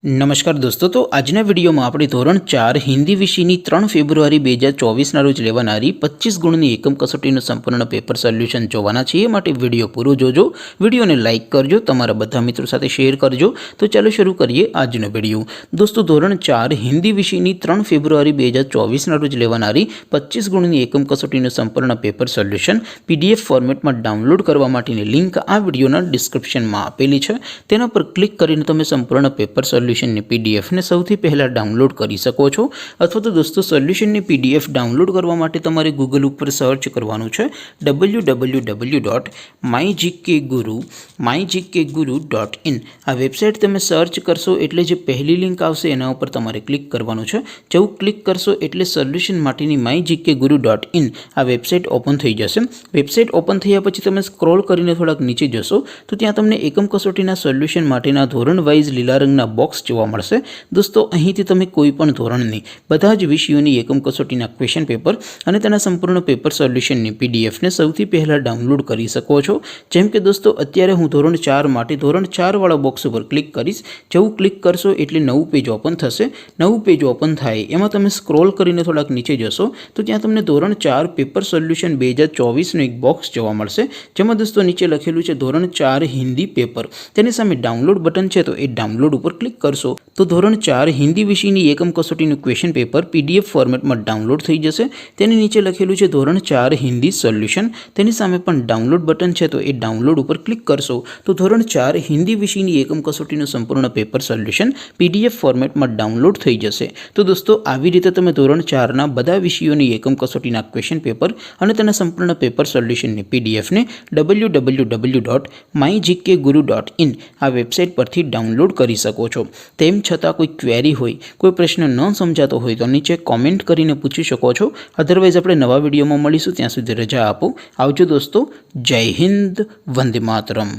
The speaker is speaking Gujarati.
नमस्कार दोस्तों, तो आजना विडियो में આપણે ધોરણ 4 હિન્દી વિષયની 3 ફેબ્રુઆરી 2024 ના રોજ લેવાનારી 25 ગુણની એકમ કસોટીનું સંપૂર્ણ પેપર સોલ્યુશન જોવાના છે। એ માટે વિડિયો પૂરો જોજો, વિડિયોને લાઈક કરજો, તમારા બધા મિત્રો સાથે શેર કરજો। તો ચાલો શરૂ કરીએ આજનો વિડિયો। દોસ્તો, ધોરણ 4 હિન્દી વિષયની 3 ફેબ્રુઆરી 2024 ના રોજ લેવાનારી 25 ગુણની એકમ કસોટીનું સંપૂર્ણ પેપર સોલ્યુશન પીડીએફ ફોર્મેટમાં ડાઉનલોડ કરવા માટેની લિંક આ વિડિયોના ડિસ્ક્રિપ્શનમાં આપેલી છે। તેના પર ક્લિક કરીને તમે સંપૂર્ણ પેપર સોલ્યુશન पीडीएफ ने सौथी पहला डाउनलॉड करी सको छो। अथवा तो दोस्तों सोल्यूशन ने पीडीएफ डाउनलॉड करवा माटे तमारे गूगल पर सर्च करवानुं छे www.mygkguru.in। आ वेबसाइट तमे सर्च करशो एटले जे पहली लिंक आवशे एना उपर तमारे क्लिक करवानुं छे। जेवुं क्लिक करशो एटले सोल्यूशन माटेनी mygkguru.in आ वेबसाइट ओपन थई जशे। वेबसाइट ओपन थया पछी तमे स्क्रॉल करीने थोड़ाक नीचे जशो तो त्यां तमने एकम कसोटीना सोल्यूशन माटेना धोरण वाइज लीला रंगना बॉक्स જોવા મળશે। દોસ્તો, અહીંથી તમે કોઈ પણ ધોરણની બધા જ વિષયોની એકમ કસોટીના ક્વેશ્ચન પેપર અને તેના સંપૂર્ણ પેપર સોલ્યુશનની પીડીએફને સૌથી પહેલાં ડાઉનલોડ કરી શકો છો। જેમ કે દોસ્તો, અત્યારે હું ધોરણ 4 માટે ધોરણ 4 વાળા બોક્સ ઉપર ક્લિક કરીશ। જેવું ક્લિક કરશો એટલે નવું પેજ ઓપન થશે। નવું પેજ ઓપન થાય એમાં તમે સ્ક્રોલ કરીને થોડાક નીચે જશો તો ત્યાં તમને ધોરણ 4 પેપર સોલ્યુશન 2024નું એક બોક્સ જોવા મળશે। જેમાં દોસ્તો નીચે લખેલું છે ધોરણ 4 હિન્દી પેપર। તેની સામે ડાઉનલોડ બટન છે, તો એ ડાઉનલોડ ઉપર ક્લિક કરશો तो ધોરણ 4 हिंदी विषयની એકમ કસોટીનું ક્વેશ્ચન પેપર પીડીએફ ફોર્મેટમાં ડાઉનલોડ થઈ જશે। તેની નીચે લખેલું છે ધોરણ 4 હિન્દી સોલ્યુશન। તેની સામે પણ ડાઉનલોડ બટન છે, તો એ ડાઉનલોડ ઉપર ક્લિક કરશો તો ધોરણ 4 હિન્દી વિષયની એકમ કસોટીનું સંપૂર્ણ પેપર સોલ્યુશન પીડીએફ ફોર્મેટમાં ડાઉનલોડ થઈ જશે। તો દોસ્તો, આવી રીતે તમે ધોરણ 4ના બધા વિષયોની એકમ કસોટીના ક્વેશ્ચન પેપર અને તેના સંપૂર્ણ પેપર સોલ્યુશનની પીડીએફને www.mygkguru.in આ વેબસાઇટ પરથી ડાઉનલોડ કરી શકો છો। તેમ छતાં कोई क्वेरी होय, कोई प्रश्न न समझातो होय तो नीचे कॉमेंट करीने पूछी शको छो। अदरवाइज आपणे नवा विडियोमां मळीशुं, त्यां सुधी रजा आपो। आवजो दोस्तों। जय हिंद, वंदे मातरम।